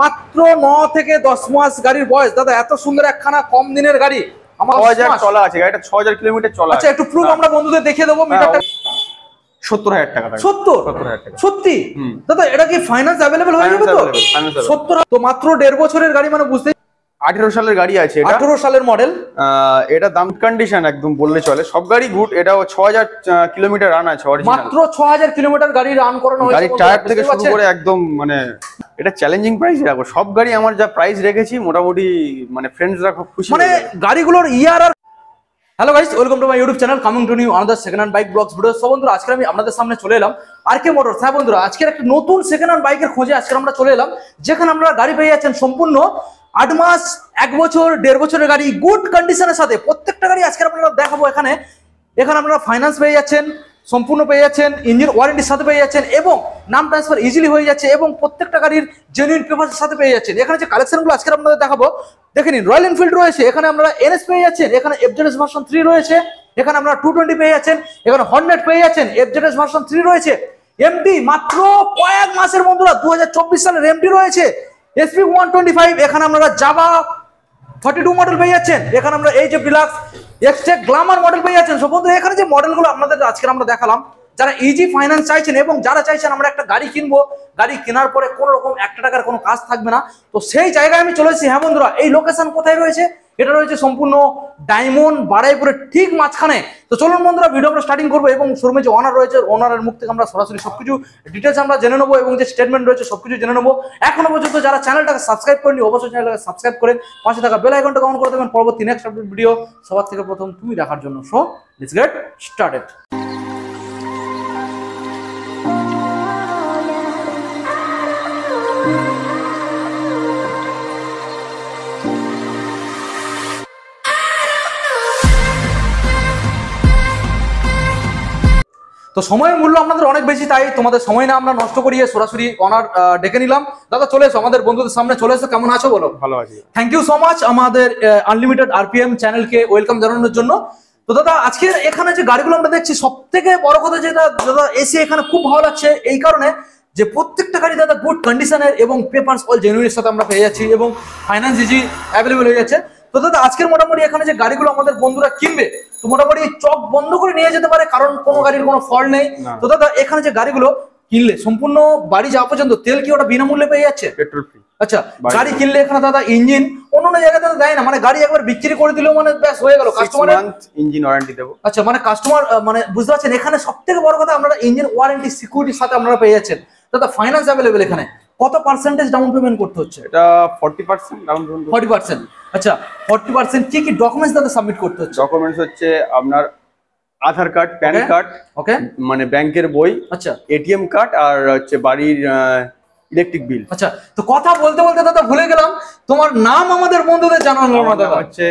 মাত্র 9 থেকে 10 মাস গাড়ির বয়স। দাদা এত সুন্দর একখানা কম দিনের গাড়ি, আমার 6000 চলা আছে গাড়িটা, 6000 কিলোমিটার চলা। আচ্ছা একটু প্রুফ আমরা বন্ধুদের দেখিয়ে দেবো। মিটারটা 70000 টাকা। 70000 টাকা সত্যি? দাদা এটা কি ফাইন্যান্স अवेलेबल হয়ে যাবে তো? 70 তো মাত্র 1.5 বছরের গাড়ি, মানে বুঝতে 18 সালের গাড়ি আছে এটা, 18 সালের মডেল। এটা দাম কন্ডিশন একদম বললে চলে, সব গাড়ি গুড। এটাও 6000 কিলোমিটার রান আছে অরিজিনাল, মাত্র 6000 কিলোমিটার গাড়ি রান করানো হয়েছে। গাড়ির টায়ার থেকে শুরু করে একদম মানে এটা চ্যালেঞ্জিং প্রাইস রাখো। সব গাড়ি আমার যা প্রাইস রেখেছি মোটামুটি মানে ফ্রেন্ডসরা খুব খুশি, মানে গাড়িগুলোর ইয়ার আর। Hello guys, welcome to my YouTube channel, coming to new another second hand bike blogs video. So বন্ধুরা আজকে আমি আপনাদের সামনে চলে এলাম আরকে মোটরস। হ্যাঁ বন্ধুরা, আজকের একটা নতুন সেকেন্ড হ্যান্ড বাইকের খোঁজে আজকে আমরা চলে এলাম, যেখানে আমরা গাড়ি পেয়ে যাচ্ছেন সম্পূর্ণ 8 মাস, 1 বছর, 1.5 বছরের গাড়ি গুড কন্ডিশনের সাথে। প্রত্যেকটা গাড়ি আজকে আপনারা দেখাবো। এখানে আপনারা ফাইন্যান্স পেয়ে যাচ্ছেন, সম্পূর্ণ পেয়ে যাচ্ছেন, ইঞ্জিন ওয়ারেন্টির সাথে পেয়ে যাচ্ছেন, এবং নাম ট্রান্সফার ইজিলি হয়ে যাচ্ছে, এবং প্রত্যেকটা গাড়ির জেনুইন পেপারের সাথে পেয়ে যাচ্ছেন। এখানে যে কালেকশনগুলো আজকে আপনাদের দেখাবো, দেখে নিন। রয়্যাল এনফিল্ড রয়েছে, এখানে আমরা এনএস পেয়ে যাচ্ছেন, এখানে এফজেডএস ভার্সন 3 রয়েছে, এখানে আমরা 220 পেয়ে যাচ্ছেন, এখানে হর্নেট পেয়ে যাচ্ছেন, এফজেডএস ভার্সন 3 রয়েছে, এমটি মাত্র কয়েক মাসের বন্ধুরা 2024 সালের এমটি রয়েছে, এসপি 125, এখানে আমরা জাভা 32 মডেল পেয়ে যাচ্ছেন, এখানে আমরা H F deluxe Xtec Glamour model পেয়ে যাচ্ছেন। সো বন্ধুরা এখানে যে মডেলগুলো আপনাদের আজকে আমরা দেখালাম, যারা ইজি ফাইন্যান্স চাইছেন এবং যারা চাইছেন আমরা একটা গাড়ি কিনবো, গাড়ি কেনার পরে কোনো রকম 1 টাকার কোনো কাজ থাকবে না, তো সেই জায়গায় আমি চলে এসেছি। হ্যাঁ বন্ধুরা, এই লোকেশন কোথায় রয়েছে? এটা রয়েছে সম্পূর্ণ ডায়মন্ড বাড়াইপুরের ঠিক মাঝখানে। তো চলুন বন্ধুরা ভিডিও আমরা স্টার্টিং করবো, এবং শোরুমে যে ওনার রয়েছে, ওনারের মুখ থেকে আমরা সরাসরি সবকিছু ডিটেলস আমরা জেনে নেবো, এবং যে স্টেটমেন্ট রয়েছে সবকিছু জেনে নেবো। এখনো পর্যন্ত যারা চ্যানেলটাকে সাবস্ক্রাইব করেনি অবশ্যই চ্যানেলটাকে সাবস্ক্রাইব করে পাশে থাকা বেল আইকনটা অন করে দেবেন পরবর্তী নেক্সট আপডেট ভিডিও সবার থেকে প্রথম তুমি দেখার জন্য। So let's get started. তো সময়ের মূল্য আপনাদের অনেক বেশি, তাই তোমাদের সময় না আমরা নষ্ট করিয়ে সরাসরি অনার ডেকে নিলাম। দাদা চলে এসো, আমাদের বন্ধুদের সামনে চলে এসো। কেমন আছো বলো? ভালো আছি। থ্যাংক ইউ সো মাচ আমাদের আনলিমিটেড আরপিএম চ্যানেলকে ওয়েলকাম জানানোর জন্য। তো দাদা আজকে এখানে যে গাড়িগুলো আমরা দেখছি, সব থেকে বড় কথা যেটা দাদা এসে এখানে খুব ভালো লাগছে এই কারণে যে প্রত্যেকটা গাড়ি দাদা গুড কন্ডিশনের এবং পেপারস অল জেনুইনের সাথে আমরা পেয়ে যাচ্ছি, এবং ফাইন্যান্স ইজি অ্যাভেলেবেল হয়ে যাচ্ছে। তো দাদা আজকের মোটামুটি এখানে যে গাড়িগুলো আমাদের বন্ধুরা কিনবে, তো মোটামুটি চোখ বন্ধ করে নিয়ে যেতে পারে, কারণ কোনো গাড়ির কোনো ফল্ট নেই। তো দাদা এখানে যে গাড়িগুলো কিনলে সম্পূর্ণ বাড়ি যাওয়া পর্যন্ত তেল কি ওটা বিনামূল্যে পেয়ে যাচ্ছে? Petrol free. আচ্ছা, গাড়ি কিনলে এখানে দাদা ইঞ্জিন অন্য জায়গাতে দেয় না, মানে গাড়ি একবার বিক্রি করে দিলেও মানে ব্যাস হয়ে গেল, কাস্টমারের ইঞ্জিন ওয়ারেন্টি দেবো। আচ্ছা, মানে কাস্টমার মানে বুঝতে পারছেন, এখানে সব থেকে বড় কথা আপনারা ইঞ্জিন ওয়ারেন্টি সিকিউরিটির সাথে আপনারা পেয়ে যাচ্ছেন। দাদা ফাইন্যান্স অ্যাভেলেবেল এখানে কত পার্সেন্টেজ ডাউন পেমেন্ট করতে হচ্ছে? এটা 40% ডাউন পেমেন্ট। 40%। আচ্ছা 40% কি কি ডকুমেন্টস দাদা সাবমিট করতে হচ্ছে? ডকুমেন্টস হচ্ছে আপনার আধার কার্ড, প্যান কার্ড, ওকে, মানে ব্যাংকের বই, আচ্ছা এটিএম কার্ড, আর হচ্ছে বাড়ির ইলেকট্রিক বিল। আচ্ছা, তো কথা বলতে বলতে দাদা ভুলে গেলাম, তোমার নাম আমাদের বন্ধুদের জানানো না দাদা? হচ্ছে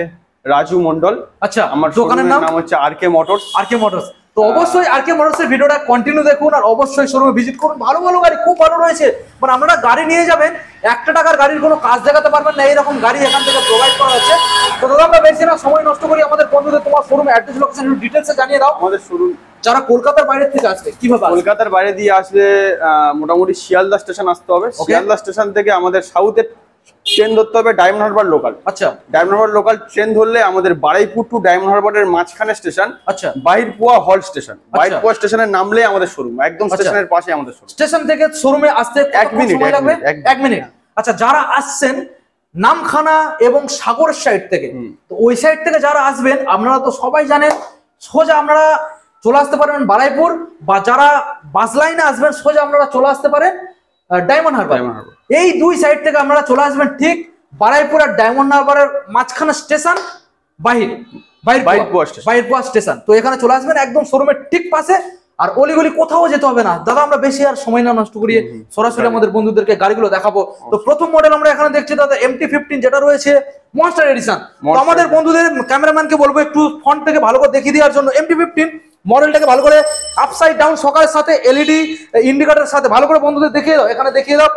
রাজু মন্ডল। আচ্ছা, আমার দোকানের নাম হচ্ছে আরকে মোটরস। আরকে মোটরস। তো অবশ্যই আরকে মোটরসের ভিডিওটা কন্টিনিউ দেখুন, আর অবশ্যই শোরুমে ভিজিট করুন। ভালো ভালো গাড়ি খুব ভালো রয়েছে, মানে আপনারা গাড়ি নিয়ে যাবেন 1 টাকার গাড়ির কোনো কাজ দেখাতে পারবেন না, এইরকম গাড়ি এখান থেকে প্রোভাইড করা হচ্ছে। তো দাদা আমরা বেশি না সময় নষ্ট করি, আমাদের বন্ধুদের তোমার শোরুম অ্যাড্রেস লোকেশন একটু ডিটেইলসে জানিয়ে দাও। আমাদের শোরুম যারা কলকাতার বাইরে থেকে আসবে কিভাবে? কলকাতার বাইরে দিয়ে আসলে মোটামুটি শিয়ালদা স্টেশন আসতে হবে। শিয়ালদা স্টেশন থেকে আমাদের সাউথে ট্রেন ধরতে হবে ডায়মন্ড হারবার লোকাল। আচ্ছা, ডায়মন্ড হারবার লোকাল ট্রেন ধরলে আমাদের বারুইপুর টু ডায়মন্ড হারবারের মাঝখানে স্টেশন। আচ্ছা, বাহিরপুয়া হল স্টেশন। বাহিরপুয়া স্টেশনে নামলে আমাদের শোরুম, একদম স্টেশনের পাশে আমাদের শোরুম। স্টেশন থেকে শোরুমে আসতে 1 মিনিট লাগবে? 1 মিনিট। আচ্ছা, যারা আসছেন নামখানা এবং সাগরের সাইড থেকে, তো ওই সাইড থেকে যারা আসবেন আপনারা তো সবাই জানেন, সোজা আপনারা চলে আসতে পারেন বারুইপুর, বা যারা বাস লাইনে আসবেন সোজা আপনারা চলে আসতে পারেন ডায়মন্ড হারবার। এই দুই সাইড থেকে আপনারা চলে আসবেন ঠিক বারুইপুর আর ডায়মন্ড হারবারের মাঝখানে স্টেশন বাহিরপুয়া স্টেশন। তো এখানে চলে আসবেন একদম শোরুমের ঠিক পাশে, আর অলিগলি কোথাও যেতে হবে না। দাদা আমরা বেশি আর সময় না নষ্ট করিয়ে সরাসরি আমাদের বন্ধুদেরকে গাড়িগুলো দেখাবো। তো প্রথম মডেল আমরা এখানে দেখছি দাদা MT-15, যেটা রয়েছে মনস্টার এডিশন। তো আমাদের বন্ধুদের ক্যামেরাম্যানকে বলবো একটু ফ্রন্ট থেকে ভালো করে দেখিয়ে দেওয়ার জন্য। MT-15 মডেলটাকে ভালো করে আপসাইড ডাউন সকালের সাথে এলইডি ইন্ডিকেটরের সাথে ভালো করে বন্ধুদের দেখিয়ে দাও। এখানে দেখিয়ে দাও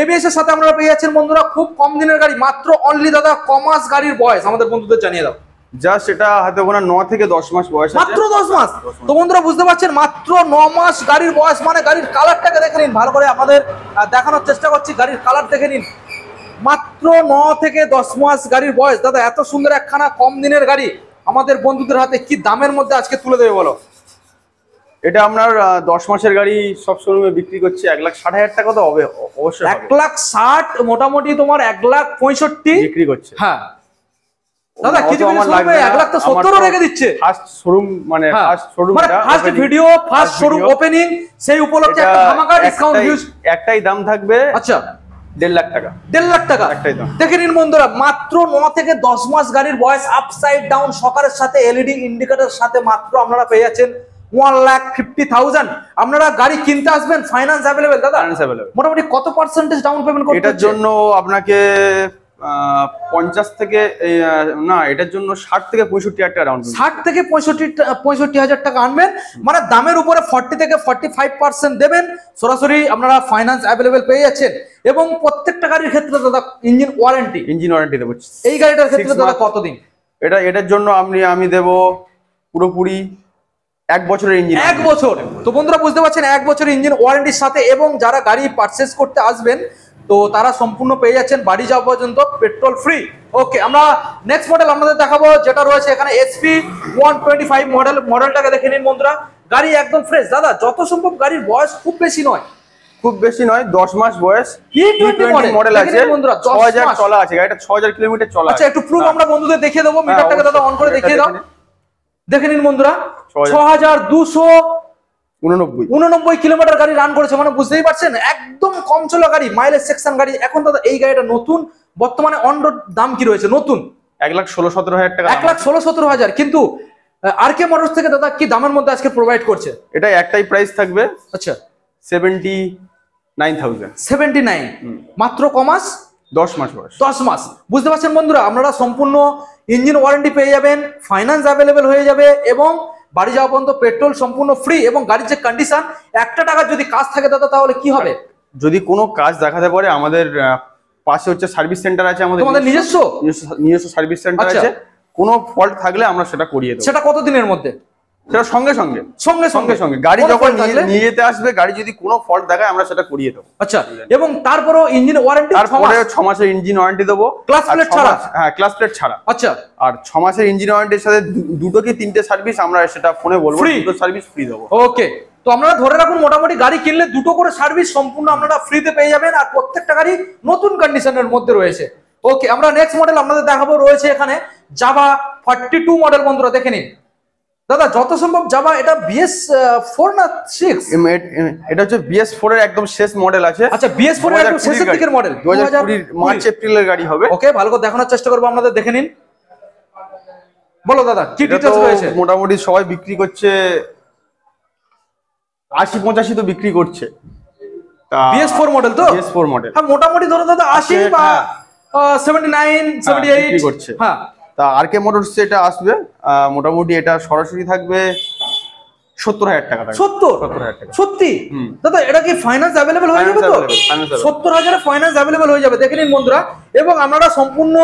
এবিএস এর সাথে আমরা পেয়ে যাচ্ছেন বন্ধুরা, খুব কম দিনের গাড়ি, মাত্র অনলি দাদা কমাস গাড়ির বয়স আমাদের বন্ধুদের জানিয়ে দাও। জাস্ট এটা হাতে গোনা 9 থেকে 10 মাস বয়স আছে, মাত্র 10 মাস। তো বন্ধুরা বুঝতে পারছেন মাত্র 9 মাস গাড়ির বয়স, মানে গাড়ির কালারটাকে দেখে নিন ভালো করে, আমাদের দেখানোর চেষ্টা করছি, গাড়ির কালার দেখে নিন মাত্র 9 থেকে 10 মাস গাড়ির বয়স। দাদা এত সুন্দর একখানা কম দিনের গাড়ি আমাদের বন্ধুদের হাতে কি দামের মধ্যে আজকে তুলে দেবে বলো? এটা আপনার 10 মাসের গাড়ি সব শোরুমে বিক্রি করছে 1,60,000 টাকা তো হবে, অবশ্যই 1,60,000 মোটামুটি তোমার 1,65,000 বিক্রি করছে। হ্যাঁ দাদা কিছু কিছু শোরুমে 1,70,000 রেখে দিচ্ছে। ফার্স্ট শোরুম মানে ফার্স্ট শোরুম, মানে first video first showroom opening, সেই উপলক্ষে একটা ধামাকা ডিসকাউন্ট হিউজ। একটাই দাম থাকবে, আচ্ছা 1.5 লাখ টাকা। 1.5 লাখ টাকা একটাই দাম। দেখে নিন বন্ধুরা, মাত্র 9 থেকে 10 মাস গাড়ির বয়স, আপসাইড ডাউন সকারের সাথে এলইডি ইন্ডিকেটরের সাথে মাত্র আপনারা পেয়ে যাচ্ছেন 1,50,000। আপনারা গাড়ি কিনতে আসবেন, ফাইন্যান্স अवेलेबल দাদা? মোটামুটি কত পার্সেন্টেজ ডাউন পেমেন্ট করতে এটার জন্য আপনাকে 50 থেকে না, এটার জন্য 60 থেকে 65,000 টাকা ডাউন পেমেন্ট। 60 থেকে 65,000 টাকা আনবেন, মানে দামের উপরে 40 থেকে 45% দেবেন, সরাসরি আপনারা ফাইন্যান্স अवेलेबल পেয়ে যাচ্ছেন। এবং প্রত্যেকটা গাড়ির ক্ষেত্রে দাদা ইঞ্জিন ওয়ারেন্টি দেবো। এই গাড়িটার ক্ষেত্রে দাদা কতদিন? এটার জন্য আমি দেব পুরোপুরি 1 বছরের ইঞ্জিন। 1 বছর। তো বন্ধুরা বুঝতে পারছেন 1 বছরের ইঞ্জিন ওয়ারেন্টির সাথে। এবং যারা গাড়ি পারচেজ করতে আসবেন তো তারা সম্পূর্ণ পেয়ে যাচ্ছেন বাড়ি যাওয়া পর্যন্ত পেট্রোল ফ্রি। ওকে, আমরা নেক্সট মডেল আপনাদের দেখাবো, যেটা রয়েছে এখানে এসপি 125 মডেলটাকে দেখে নিন বন্ধুরা। গাড়ি একদম ফ্রেশ দাদা, যত সম্ভব গাড়ির বয়স খুব বেশি নয়, 10 মাস বয়স। মডেল আছে, 6000 চলা আছে গাড়িটা, 6000 কিলোমিটার চলা। আচ্ছা একটু প্রুফ আমরা বন্ধুদের দেখিয়ে দেবো, মিটারটাকে দাদা অন করে দেখিয়ে দাও। দেখে নিন বন্ধুরা 6289 কিলোমিটার গাড়ি রান করেছে, মানে বুঝতেই পারছেন একদম কম চলা গাড়ি, মাইলেজ সেকশন গাড়ি। এখন দাদা এই গাড়িটা নতুন, বর্তমানে অন রোড দাম কি রয়েছে নতুন? 1,16,17,000 টাকা। 1,16,17,000। কিন্তু আরকে মোটরস থেকে দাদা কি দামের মধ্যে আজকে প্রোভাইড করছে? এটা একটাই প্রাইস থাকবে, আচ্ছা 79,000। 79 মাত্র কমাস 10 মাস বয়স। 10 মাস। বুঝতে পারছেন বন্ধুরা, আপনারা সম্পূর্ণ ইঞ্জিন ওয়ারেন্টি পেয়ে যাবেন, ফাইন্যান্স अवेलेबल হয়ে যাবে এবং বাড়ি যাওয়া পর্যন্ত পেট্রোল সম্পূর্ণ ফ্রি। এবং গাড়ির যে কন্ডিশন, 1 টাকা যদি কাজ থাকে দাদা তাহলে কি হবে? যদি কোনো কাজ দেখাতে পারে, আমাদের পাশে হচ্ছে সার্ভিস সেন্টার আছে, আমাদের নিজস্ব সার্ভিস সেন্টার আছে। কোনো ফল্ট থাকলে আমরা সেটা করিয়ে দেব। সেটা কত দিনের মধ্যে? সেটা সঙ্গে সঙ্গে গাড়ি যখন নিয়ে যেতে আসবে, গাড়ি যদি কোনো ফল্ট দেখায় আমরা সেটা করিয়ে দেবো। আচ্ছা, এবং তারপরেও ইঞ্জিন ওয়ারেন্টি, তারপরে 6 মাসের ইঞ্জিন ওয়ারেন্টি দেবো, ক্লাস প্লেট ছাড়া। হ্যাঁ, ক্লাস প্লেট ছাড়া। আচ্ছা, আর 6 মাসের ইঞ্জিন ওয়ারেন্টির সাথে 2 কি 3টে সার্ভিস আমরা সেটা ফোনে বলবো, 2টো সার্ভিস ফ্রি দেবো। ওকে, তো আপনারা ধরে রাখুন মোটামুটি গাড়ি কিনলে 2টো করে সার্ভিস সম্পূর্ণ আপনারা ফ্রিতে পেয়ে যাবেন, আর প্রত্যেকটা গাড়ি নতুন কন্ডিশনের মধ্যে রয়েছে। ওকে, আমরা নেক্সট মডেল আপনাদের দেখাবো, রয়েছে এখানে জাভা 42 মডেল। বন্ধুরা দেখে নিন দাদা, যত সম্ভব জাভা, এটা BS4 না 6? এটা হচ্ছে BS4 এর একদম শেষ মডেল আছে। আচ্ছা, BS4 এর একদম শেষের দিকের মডেল, 2020 মার্চ এপ্রিলের গাড়ি হবে। ওকে, ভালো করে দেখানোর চেষ্টা করবো আপনাদের, দেখে নিন। বলো দাদা কি ডিটেইলস রয়েছে? মোটামুটি সবাই বিক্রি করছে 80-85 তো বিক্রি করছে। BS4 মডেল তো? BS4 মডেল, হ্যাঁ মোটামুটি ধরো দাদা 80 বা 79 78 বিক্রি করছে। হ্যাঁ, তা আরকে মোটরস এটা আসবে, মোটামুটি এটা সরাসরি থাকবে 70,000 টাকা। 70,000 টাকা সত্যি দাদা? এটা কি ফাইন্যান্স अवेलेबल হয়ে যাবে তো? 70,000 এ ফাইন্যান্স अवेलेबल হয়ে যাবে, দেখে নিন বন্ধুরা। এবং আপনারা সম্পূর্ণ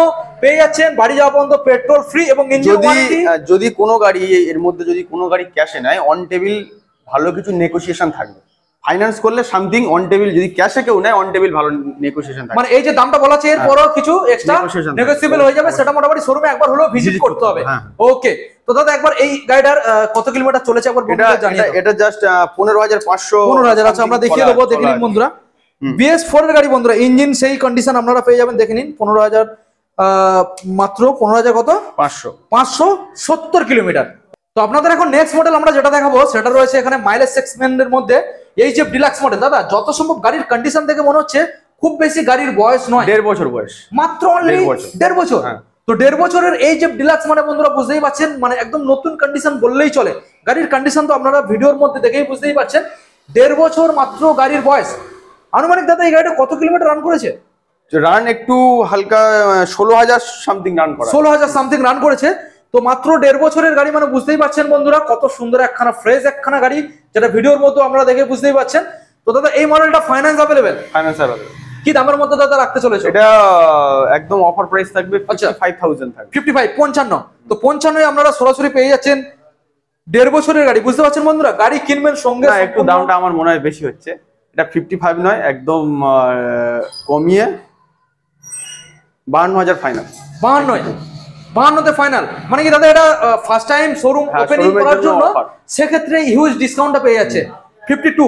পেয়ে যাচ্ছেন বাড়ি যাওয়া পর্যন্ত পেট্রোল ফ্রি এবং ইঞ্জিন ওয়ারেন্টি। যদি কোনো গাড়ি এর মধ্যে যদি কোনো গাড়ি ক্যাশে নেয়, অন টেবিল ভালো কিছু নেগোসিয়েশন থাকবে। ফাইন্যান্স করলে সামথিং, অন টেবিল যদি ক্যাশে কেউ নেয়, অন টেবিল ভালো নেগোসিয়েশন থাকবে। মানে এই যে দামটা বলা আছে এরপরও কিছু এক্সট্রা নেগোসিয়েবল হয়ে যাবে, সেটা মোটামুটি শোরুমে একবার হলো ভিজিট করতে হবে। ওকে, তো দাদা একবার এই গাড়িটার কত কিলোমিটার চলেছে একবার বন্ধুদের জানিয়ে দাও। এটা জাস্ট 15,500। আচ্ছা, আমরা দেখিয়ে দেবো, দেখে নিন বন্ধুরা। BS4 এর গাড়ি বন্ধুরা, ইঞ্জিন সেই কন্ডিশন আপনারা পেয়ে যাবেন, দেখে নিন। 15,000 মাত্র 15,000 কত? 570 কিলোমিটার। তো আপনাদের এখন নেক্সট মডেল আমরা যেটা দেখাবো, সেটা রয়েছে এখানে মাইলেজ সেগমেন্টের মধ্যে এইচএফ ডিলাক্স মডেল। দাদা যত সম্ভব গাড়ির কন্ডিশন দেখে মনে হচ্ছে খুব বেশি গাড়ির বয়স নয়, 1.5 বছর বয়স, মাত্র অনলি 1.5 বছর। তো 1.5 বছরের এইচএফ ডিলাক্স মানে বন্ধুরা বুঝতেই পারছেন, মানে একদম নতুন কন্ডিশন বললেই চলে। গাড়ির কন্ডিশন তো আপনারা ভিডিওর মধ্যে দেখেই বুঝতেই পারছেন। 1.5 বছর মাত্র গাড়ির বয়স। আনুমানিক দাদা এই গাড়িটা কত কিলোমিটার রান করেছে? রান একটু হালকা 16,000 সামথিং রান করা, 16,000 সামথিং রান করেছে। তো মাত্র 1.5 বছরের গাড়ি, মানে বুঝতেই পারছেন বন্ধুরা কত সুন্দর একখানা ফ্রেশ একখানা গাড়ি, যেটা ভিডিওর মধ্যে আমরা দেখে বুঝতেই পারছেন। তো দাদা এই মডেলটা ফাইন্যান্স अवेलेबल? Finance available. কি দামের মধ্যে দাদা রাখতে চলেছে? এটা একদম অফার প্রাইস থাকবে, 55,000 থাকবে। 55 তো 55 আপনারা সরাসরি পেয়ে যাচ্ছেন 1.5 বছরের গাড়ি। বুঝতে পারছেন বন্ধুরা, গাড়ি কিনবেন সঙ্গে একটু দামটা আমার মনে হয় বেশি হচ্ছে। এটা 55 নয়, একদম কমিয়ে 52,000 ফাইনাল। 52তে ফাইনাল, মানে কি দাদা এটা ফার্স্ট টাইম শোরুম হ্যাঁ, ওপেনিং showroom এর করার জন্য জন্য offer। সেক্ষেত্রে হিউজ ডিসকাউন্টটা পেয়ে যাচ্ছে 52,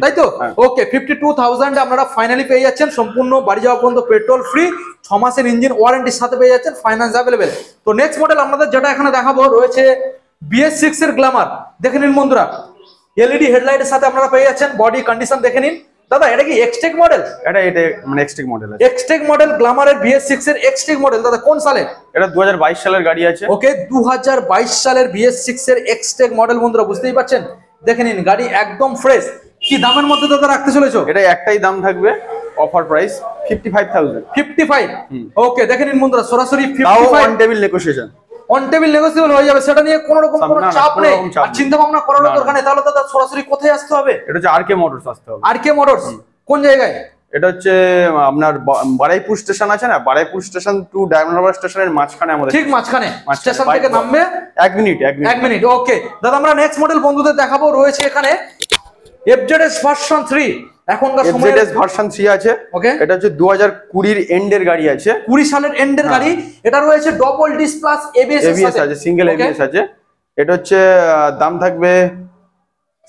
তাই তো? হ্যাঁ। ওকে, 52,000 আপনারা ফাইনালি পেয়ে যাচ্ছেন, সম্পূর্ণ বাড়ি যাওয়া পর্যন্ত পেট্রোল ফ্রি, 6 মাসের ইঞ্জিন ওয়ারেন্টির সাথে পেয়ে যাচ্ছেন, ফাইন্যান্স অ্যাভেলেবেল। তো নেক্সট মডেল আমাদের যেটা এখানে দেখাবো রয়েছে BS6 এর গ্ল্যামার। দেখে নিন বন্ধুরা, এলইডি হেডলাইটের সাথে আপনারা পেয়ে যাচ্ছেন, বডি কন্ডিশন দেখে নিন। দাদা এটা কি এক্সটেক মডেল? এটা মানে এক্সটেক মডেল আছে। এক্সটেক মডেল গ্ল্যামারের BS6 এর এক্সটেক মডেল। দাদা কোন সালে? এটা 2022 সালের গাড়ি আছে। ওকে, 2022 সালের BS6 এর এক্সটেক মডেল বন্ধুরা, বুঝতেই পারছেন। দেখে নিন গাড়ি একদম ফ্রেশ। কি দামের মধ্যে দাদা রাখতে চলেছো? এটা একটাই দাম থাকবে, অফার প্রাইস 55,000। 55। ওকে, দেখে নিন বন্ধুরা, সরাসরি তাও 55 on table negotiation. On table negotiable হয়ে যাবে, সেটা নিয়ে কোনো রকম কোনো না, চাপ কোনো নেই, রকম চাপ আর চিন্তা ভাবনা করার না, দরকার নেই। তাহলে দাদা সরাসরি কোথায় আসতে হবে? এটা হচ্ছে আরকে মোটরস আসতে হবে। আরকে মোটরস কোন জায়গায়? এটা হচ্ছে আপনার বারাইপুর স্টেশন আছে না, বারাইপুর স্টেশন টু ডায়মন্ড হারবার স্টেশনের মাঝখানে আমাদের। ঠিক মাঝখানে স্টেশন বাইক থেকে নামবে 1 মিনিট। 1 মিনিট। ওকে দাদা, আমরা নেক্সট মডেল বন্ধুদের দেখাবো, রয়েছে এখানে FZS ভার্সন 3। এখনকার সময়ে FZS ভার্সন 3 আছে। ওকে, এটা হচ্ছে 2020 এর এন্ডের গাড়ি আছে, 20 সালের এন্ডের গাড়ি। এটা রয়েছে ডবল ডিস প্লাস ABS এর ABS সাথে, আছে, সিঙ্গেল ABS আছে। এটা হচ্ছে দাম থাকবে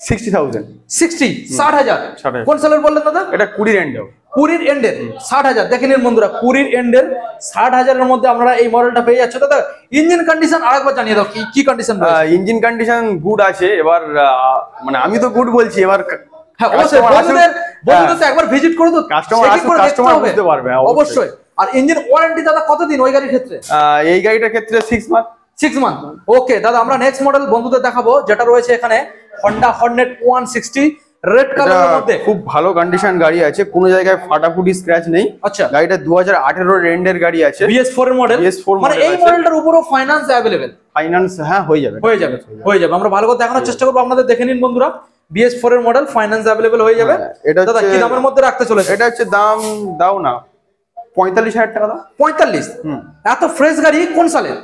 60,000। 60,000। কোন সালের বললেন দাদা? এটা 20 এন্ড। 20 এন্ডের 60,000। দেখে নিন বন্ধুরা, 20 এন্ডের 60,000 এর মধ্যে আপনারা এই মডেলটা পেয়ে যাচ্ছে। দাদা ইঞ্জিন কন্ডিশন আরেকবার জানিয়ে দাও, কি কন্ডিশন রয়েছে? ইঞ্জিন কন্ডিশন গুড আছে। এবার মানে আমি তো গুড বলছি, এবার হ্যাঁ অবশ্যই, বন্ধুদের তো একবার ভিজিট করে তো কাস্টমার বুঝতে পারবে। অবশ্যই। আর ইঞ্জিন ওয়ারেন্টি দাদা কতদিন ওই গাড়ির ক্ষেত্রে? এই গাড়িটার ক্ষেত্রে 6 মান্থ। 6 মান্থ। ওকে দাদা, আমরা নেক্সট মডেল বন্ধুদের দেখাবো, যেটা রয়েছে এখানে Honda Hornet 160 রেড কালারের মধ্যে। খুব ভালো কন্ডিশন গাড়ি আছে, কোনো জায়গায় ফাটাফুটি স্ক্র্যাচ নেই। আচ্ছা, গাড়িটা 2018 এর এন্ডের গাড়ি আছে, BS4 এর মডেল। BS4 মানে এই মডেলটার উপরও ফাইন্যান্স অ্যাভেলেবেল। ফাইন্যান্স হ্যাঁ হয়ে যাবে। আমরা ভালো করে দেখানোর চেষ্টা করবো আপনাদের। দেখে নিন বন্ধুরা, BS4 এর মডেল, ফাইন্যান্স অ্যাভেলেবেল হয়ে যাবে। এটা দাদা কি দামের মধ্যে রাখতে চলেছে? এটা হচ্ছে দাম দাও না 45,000 টাকা দাও। 45? এত ফ্রেশ গাড়ি কোন সালের?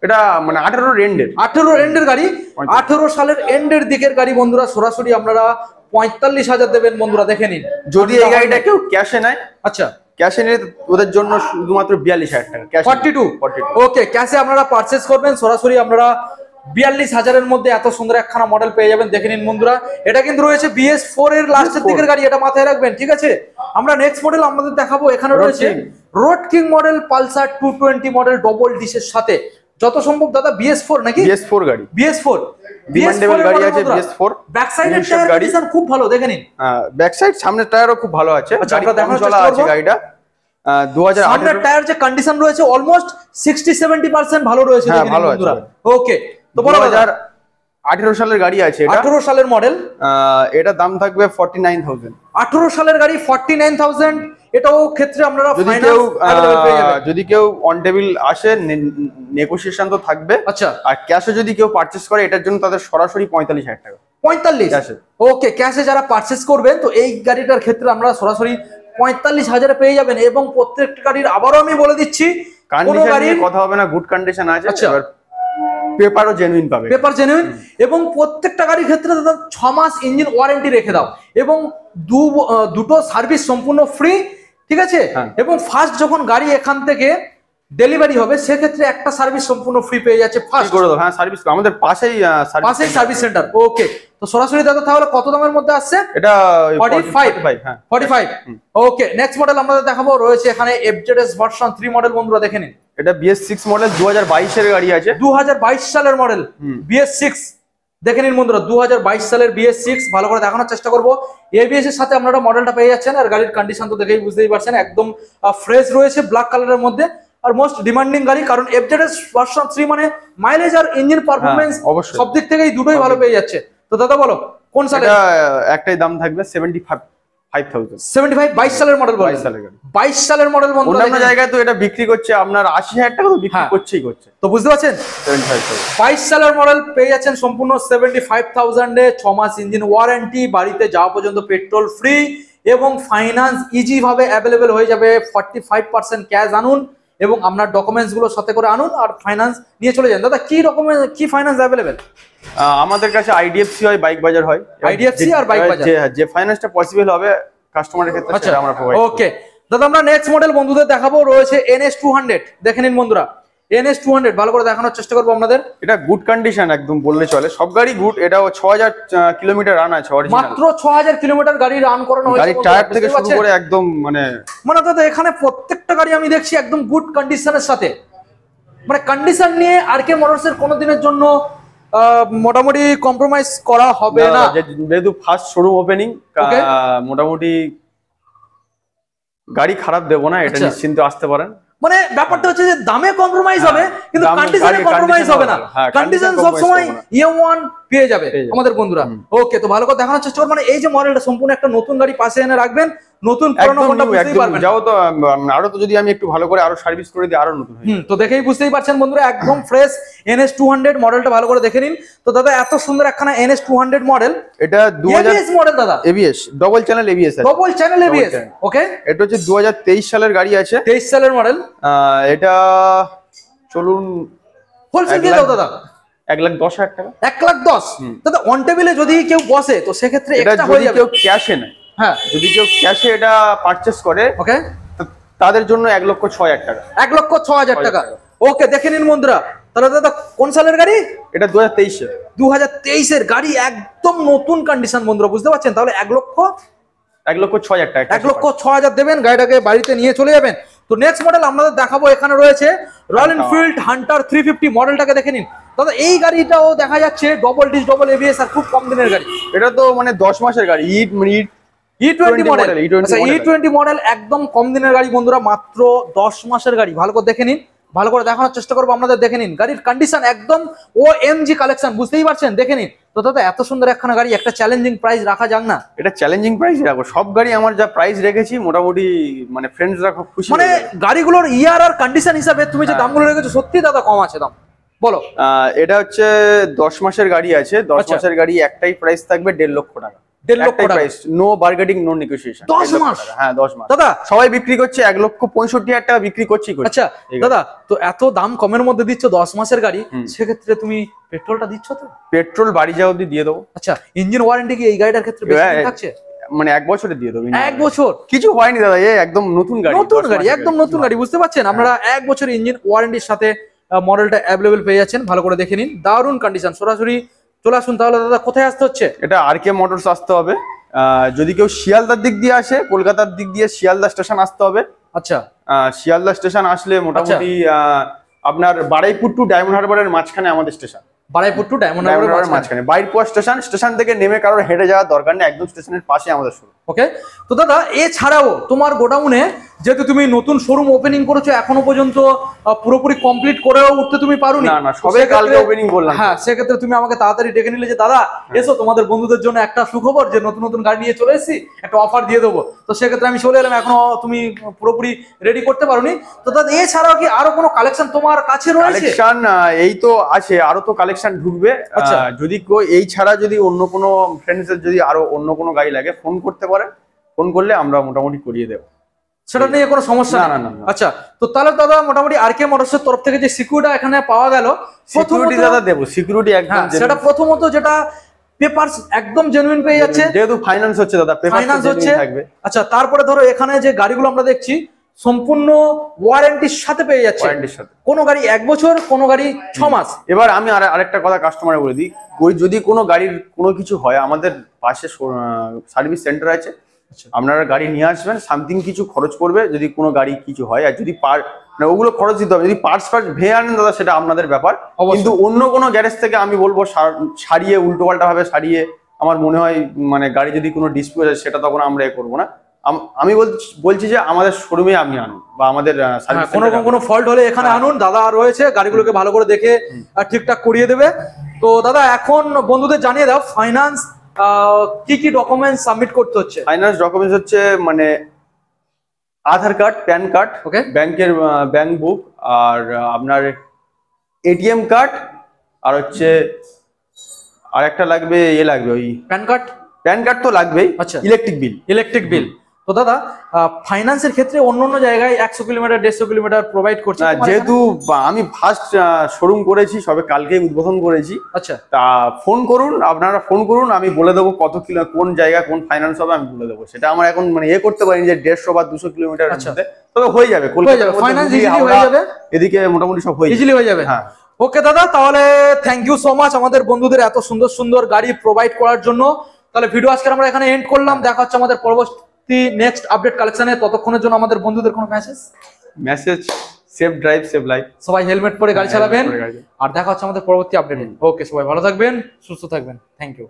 এটা মানে 18 এর এন্ডের। 18 এন্ডের গাড়ি, 18 সালের এন্ডের দিকের গাড়ি বন্ধুরা, সরাসরি আপনারা 45,000 দেবেন বন্ধুরা। দেখে নিন, যদি এই গাড়িটা কেউ ক্যাশে নেয়, আচ্ছা ক্যাশে নিয়ে ওদের জন্য শুধুমাত্র 42,000 টাকা ক্যাশ। 42। ওকে, ক্যাশে আপনারা পারচেজ করবেন, সরাসরি আপনারা 42,000 এর মধ্যে এত সুন্দর একখানা মডেল পেয়ে যাবেন। দেখে নিন বন্ধুরা, এটা কিন্তু রয়েছে BS4 এর লাস্টের দিকের গাড়ি, এটা মাথায় রাখবেন, ঠিক আছে? আমরা নেক্সট মডেল আমাদের দেখাবো, এখানে রয়েছে road king model, Pulsar 220 model double ডিসের সাথে। যত সম্ভব দাদা BS4 নাকি? BS4 গাড়ি, BS4 ডিমান্ডেবল গাড়ি আছে। BS4 ব্যাক সাইডের টায়ার কন্ডিশন খুব ভালো, দেখে নিন। ব্যাক সাইড সামনের টায়ারও খুব ভালো আছে। আচ্ছা, আমরা দেখানোর চলা চেষ্টা আছে করব। গাড়িটা 2018 সামনের টায়ার যে কন্ডিশন রয়েছে অলমোস্ট 60-70% ভালো রয়েছে, দেখে নিন বন্ধুরা। ওকে, তো বলো 2018 সালের গাড়ি আছে, এটা 18 সালের মডেল। এটা দাম থাকবে 49,000। 18 সালের গাড়ি 49,000। এটাও ক্ষেত্রে আপনারা যদি কেউ অন টেবিল আসে, নেগোসিয়েশন তো থাকবে। আচ্ছা, আর ক্যাশে যদি কেউ পারচেস করে, এটার জন্য তাদের সরাসরি 45,000 টাকা। 45? ওকে, ক্যাশে যারা পারচেস করবেন তো এই গাড়িটার ক্ষেত্রে আমরা সরাসরি 45,000 পেয়ে যাবেন। এবং প্রত্যেকটা গাড়ির আবারও আমি বলে দিচ্ছি, কোনো গাড়ির কথা হবে না, গুড কন্ডিশন আছে। আচ্ছা, পেপারও জেনুইন পাবে, পেপার জেনুইন। এবং প্রত্যেকটা গাড়ির ক্ষেত্রে দাদা 6 মাস ইঞ্জিন ওয়ারেন্টি রেখে দাও, এবং দুটো সার্ভিস সম্পূর্ণ ফ্রি, ঠিক আছে? এবং ফার্স্ট যখন গাড়ি এখান থেকে ডেলিভারি হবে, সেক্ষেত্রে একটা সার্ভিস সম্পূর্ণ ফ্রি পেয়ে যাচ্ছে ফার্স্ট করে দাও। হ্যাঁ, সার্ভিস আমাদের পাশেই সার্ভিস সেন্টার। ওকে, তো সরাসরি দাদা তাহলে কত দামের মধ্যে আসছে? এটা 45। 45। ওকে, নেক্সট মডেল আমরা দেখাবো, রয়েছে এখানে FZS ভার্সন 3 মডেল বন্ধুরা। দেখে নিন, এটা BS6 মডেল, 2022 এর গাড়ি আছে। 2022 সালের মডেল BS6। দেখে নিন বন্ধুরা, 2022 সালের BS6। ভালো করে দেখানোর চেষ্টা করবো। ABS এর সাথে আপনারা মডেলটা পেয়ে যাচ্ছেন। আর গাড়ির কন্ডিশন তো দেখেই বুঝতেই পারছেন, একদম ফ্রেশ রয়েছে, ব্ল্যাক কালারের মধ্যে। আর মোস্ট ডিমান্ডিং গাড়ি, কারণ FZS ভার্সন 3 মানে মাইলেজ আর ইঞ্জিন পারফরম্যান্স সব দিক থেকেই দুটোই ভালো পেয়ে যাচ্ছে। তো দাদা বলো কোন সালে? একটাই দাম থাকবে 75,000। 75? 22 সালের মডেল বলে? 22 সালের মডেল বন্ধু। অন্যান্য জায়গায় তো এটা বিক্রি করছে আপনার 80,000 টাকা, তো বিক্রি করছে। তো বুঝতে পারছেন, 22 সালের মডেল পেয়ে যাচ্ছেন সম্পূর্ণ 75,000 এ, 6 মাস ইঞ্জিন ওয়ারেন্টি, বাড়িতে যাওয়া পর্যন্ত পেট্রোল ফ্রি, এবং ফাইন্যান্স ইজি ভাবে অ্যাভেলেবেল হয়ে যাবে। 45% ক্যাশ আনুন এবং আপনার ডকুমেন্টস গুলো সাথে করে আনুন, আর ফাইন্যান্স নিয়ে চলে যান। দাদা কি রকমের কি ফাইন্যান্স অ্যাভেলেবেল? আমাদের কাছে IDFC হয়, বাইক বাজার হয়। IDFC আর বাইক বাজার, যে ফাইন্যান্সটা পসিবল হবে কাস্টমারের ক্ষেত্রে, সেটা আমরা প্রোভাইড করি। ওকে, দাদা আমরা নেক্সট মডেল বন্ধুদের দেখাবো, রয়েছে NS200। দেখে নিন বন্ধুরা, NS200 ভালো করে দেখানোর চেষ্টা করবো আপনাদের। এটা গুড কন্ডিশন একদম বললে চলে, সব গাড়ি গুড। এটাও 6000 কিলোমিটার রান আছে অরিজিনাল, মাত্র 6000 কিলোমিটার গাড়ি রান করানো হয়েছে। গাড়ির টায়ার থেকে শুরু করে একদম মানে দাদা এখানে প্রত্যেকটা গাড়ি আমি দেখছি একদম গুড কন্ডিশনের সাথে, মানে কন্ডিশন নিয়ে RK মোটরস এর কোনো দিনের জন্য মোটামুটি কম্প্রোমাইজ করা হবে না। যেহেতু ফার্স্ট শোরুম ওপেনিং, মোটামুটি গাড়ি খারাপ দেবো না, এটা নিশ্চিন্তে আসতে পারেন। মানে ব্যাপারটা হচ্ছে যে দামে কম্প্রোমাইজ হবে কিন্তু কন্ডিশনে কম্প্রোমাইজ হবে না। কন্ডিশন সব সময় E1 পেয়ে যাবে আমাদের বন্ধুরা। ওকে, তো ভালো করে দেখানোর চেষ্টা করব। মানে এই যে মডেলটা সম্পূর্ণ একটা নতুন গাড়ি পাশে এনে রাখবেন, নতুন পুরনো কোনটা বুঝতেই পারবেন। যাও তো আরো, তো যদি আমি একটু ভালো করে আরো সার্ভিস করে দিই আরো নতুন হয়ে যাবে। তো দেখেই বুঝতেই পারছেন বন্ধুরা, একদম ফ্রেশ NS200 মডেলটা ভালো করে দেখে নিন। তো দাদা এত সুন্দর একখানা NS200 মডেল, এটা 2000 ABS মডেল দাদা, ABS ডবল চ্যানেল ABS আছে, ডবল চ্যানেল ABS। ওকে, এটা হচ্ছে 2023 সালের গাড়ি আছে, 23 সালের মডেল। এটা চলুন হোলসেল দিয়ে দাও দাদা, 1,10,000 টাকা। 1,10,000 দাদা। অন টেবিলে যদি কেউ বসে তো সেক্ষেত্রে এক্সট্রা হয়ে যাবে। কেউ ক্যাশে নেয়, হ্যাঁ যদি কেউ ক্যাশে এটা পারচেজ করে, ওকে, তাদের জন্য 1,06,000 টাকা। 1,06,000 টাকা। ওকে, দেখে নিন বন্ধুরা। তাহলে দাদা কোন সালের গাড়ি? এটা 2023 এর 2023 এর গাড়ি, একদম নতুন কন্ডিশন বন্ধুরা, বুঝতে পারছেন? তাহলে 1,06,000 টাকা, 1,06,000 দেবেন, গাড়িটাকে বাড়িতে নিয়ে চলে যাবেন। তো নেক্সট মডেল আপনাদের দেখাবো, এখানে রয়েছে রয়্যাল এনফিল্ড হান্টার 350 মডেলটাকে দেখে নিন দাদা। এই গাড়িটাও দেখা যাচ্ছে ডবল ডিস ডবল ABS আর খুব কম দিনের গাড়ি। এটা তো মানে 10 মাসের গাড়ি, E20 মডেল। আচ্ছা, E20 মডেল একদম কম দিনের গাড়ি বন্ধুরা, মাত্র 10 মাসের গাড়ি। ভালো করে দেখে নিন, ভালো করে দেখানোর চেষ্টা করবো আপনাদের। দেখে নিন গাড়ির কন্ডিশন একদম OMG কালেকশন, বুঝতেই পারছেন? দেখে নিন। তো দাদা এত সুন্দর একখানা গাড়ি, একটা চ্যালেঞ্জিং প্রাইস রাখা যাক না? এটা চ্যালেঞ্জিং প্রাইস রাখো, সব গাড়ি আমার যা প্রাইস রেখেছি মোটামুটি মানে ফ্রেন্ডসরা খুব খুশি। মানে গাড়িগুলোর ইয়ার আর কন্ডিশন হিসাবে তুমি যে দামগুলো রেখেছো সত্যি দাদা কম আছে দাম, বলো। এটা হচ্ছে 10 মাসের গাড়ি আছে, 10 মাসের গাড়ি একটাই প্রাইস থাকবে 1.5 লক্ষ টাকা। 1.5 লক্ষ টাকা price, no bargaining, no negotiation. 10 মাস? হ্যাঁ 10 মাস দাদা। সবাই বিক্রি করছে 1,65,000 টাকা বিক্রি করছি। আচ্ছা দাদা, তো এত দাম কমের মধ্যে দিচ্ছ 10 মাসের গাড়ি, সেক্ষেত্রে তুমি পেট্রোলটা দিচ্ছ তো? পেট্রোল বাড়ি যাওয়া অবধি দিয়ে দেবো। আচ্ছা, ইঞ্জিন ওয়ারেন্টি কি এই গাড়িটার ক্ষেত্রে বেশি দিন থাকছে? মানে 1 বছরে দিয়ে দেবো। 1 বছর? কিছু হয়নি দাদা, একদম নতুন গাড়ি, নতুন গাড়ি, একদম নতুন গাড়ি, বুঝতে পারছেন? আপনারা 1 বছর ইঞ্জিন ওয়ারেন্টির সাথে মডেলটা অ্যাভেলেবেল পেয়ে যাচ্ছেন। ভালো করে দেখে নিন, দারুণ কন্ডিশন। সরাসরি চলে আসুন। তাহলে দাদা কোথায় আসতে হচ্ছে? এটা RK মোটরস আসতে হবে। যদি কেউ শিয়ালদার দিক দিয়ে আসে, কলকাতার দিক দিয়ে শিয়ালদা স্টেশন আসতে হবে। আচ্ছা, শিয়ালদা স্টেশন আসলে মোটামুটি আপনার বারুইপুর টু ডায়মন্ড হারবারের মাঝখানে আমাদের স্টেশন। বারুইপুর টু ডায়মন্ড হারবারের মাঝখানে বাইরপুর স্টেশন। স্টেশন থেকে নেমে কারোর হেঁটে যাওয়ার দরকার নেই, একদম স্টেশনের পাশে আমাদের শোরুম। ওকে, তো দাদা এছাড়াও তোমার গোডাউনে যেহেতু তুমি নতুন শোরুম ওপেনিং করেছো, এখনো পর্যন্ত পুরোপুরি কমপ্লিট করেও উঠতে তুমি পারোনি। না, সবে কালকে ওপেনিং করলাম। হ্যাঁ, সেক্ষেত্রে তুমি আমাকে তাড়াতাড়ি ডেকে নিলে যে দাদা এসো, তোমাদের বন্ধুদের জন্য একটা সুখবর, যে নতুন নতুন গাড়ি নিয়ে চলে এসেছি, একটা অফার দিয়ে দেবো। তো সেক্ষেত্রে আমি চলে এলাম, এখনো তুমি পুরোপুরি রেডি করতে পারোনি। তো দাদা এছাড়াও কি আরো কোনো কালেকশন তোমার কাছে রয়েছে? কালেকশন এই তো আছে, আরো তো কালেকশন ঢুকবে। যদি এই ছাড়া যদি অন্য কোনো ফ্রেন্ডসদের যদি আরো অন্য কোনো গাড়ি লাগে, ফোন করতে পারেন, ফোন করলে আমরা মোটামুটি করিয়ে দেবো, সেটা নিয়ে কোনো সমস্যা না। আচ্ছা, তো তাহলে দাদা মোটামুটি RK মোটরসের তরফ থেকে যে সিকিউরিটি এখানে পাওয়া গেল, সিকিউরিটি দাদা দেবো, সিকিউরিটি একদম সেটা প্রথমত যেটা পেপারস একদম জেনুইন পেয়ে যাচ্ছে, যেহেতু ফাইন্যান্স হচ্ছে দাদা, ফাইন্যান্স হচ্ছে। আচ্ছা, তারপরে ধরো এখানে যে গাড়িগুলো আমরা দেখছি সম্পূর্ণ ওয়ারেন্টির সাথে পেয়ে যাচ্ছে। ওয়ারেন্টির সাথে কোনো গাড়ি 1 বছর, কোনো গাড়ি 6 মাস। এবার আমি আরেকটা কথা কাস্টমারে বলে দিই, যদি কোনো গাড়ির কোনো কিছু হয়, আমাদের পাশে সার্ভিস সেন্টার আছে, আপনারা গাড়ি নিয়ে আসবেন, সামথিং কিছু খরচ পড়বে যদি কোনো গাড়ি কিছু হয়। আর যদি মানে ওগুলো খরচ দিতে হবে। যদি পার্টস ভেঙে আনেন দাদা, সেটা আপনাদের ব্যাপার। কিন্তু অন্য কোনো গ্যারেজ থেকে আমি বলবো সারিয়ে, উল্টোপাল্টা ভাবে সারিয়ে, আমার মনে হয় মানে গাড়ি যদি কোনো ডিসপিউট হয়, সেটা তখন আমরা করবো না। আমি বলছি যে আমাদের শোরুমে আপনি আনুন, বা আমাদের কোনো ফল্ট হলে এখানে আনুন, দাদা রয়েছে, গাড়িগুলোকে ভালো করে দেখে ঠিকঠাক করিয়ে দেবে। তো দাদা এখন বন্ধুদের জানিয়ে দাও, ফাইন্যান্স কি ডকুমেন্টস সাবমিট করতে হচ্ছে? ফাইন্যান্স ডকুমেন্টস হচ্ছে মানে আধার কার্ড, প্যান কার্ড, ব্যাংকের ব্যাংক বুক, আর আপনার ATM কার্ড, আর হচ্ছে আর একটা লাগবে, লাগবে ওই প্যান কার্ড তো লাগবেই। আচ্ছা, ইলেকট্রিক বিল। তো দাদা ফাইন্যান্সের ক্ষেত্রে অন্য অন্য জায়গায় 100 কিলোমিটার 150 কিলোমিটার প্রোভাইড করছে না, তোমার যেহেতু আমি ফার্স্ট শোরুম করেছি, সবে কালকেই উদ্বোধন করেছি। এখানে? আচ্ছা তা আপনারা ফোন করুন, আমি বলে দেবো কত কিলো কোন জায়গা কোন ফাইন্যান্স হবে, আমি বলে দেবো। সেটা আমার এখন মানে করতে পারিনি যে 150 বা 200 কিলোমিটার আচ্ছা। মধ্যে, তবে হয়ে যাবে। হয়ে যাবে, ফাইন্যান্স ইজিলি হয়ে যাবে, এদিকে মোটামুটি সব হয়ে ইজিলি হয়ে যাবে। হ্যাঁ। ওকে দাদা, তাহলে থ্যাংক ইউ সো মাচ আমাদের বন্ধুদের এত সুন্দর সুন্দর গাড়ি প্রোভাইড করার জন্য। তাহলে ভিডিও আজকে আমরা এখানে এন্ড করলাম, দেখা হচ্ছে আমাদের পরবর্তী নেক্সট আপডেট কালেকশনে। ততক্ষণের জন্য আমাদের বন্ধুদের কোনো message, safe drive save life, সবাই হেলমেট পরে গাড়ি চালাবেন, হেলমেট পরে গাড়ি। আর দেখা হচ্ছে আমাদের পরবর্তী আপডেটে। ওকে, সবাই ভালো থাকবেন, সুস্থ থাকবেন, থ্যাংক ইউ।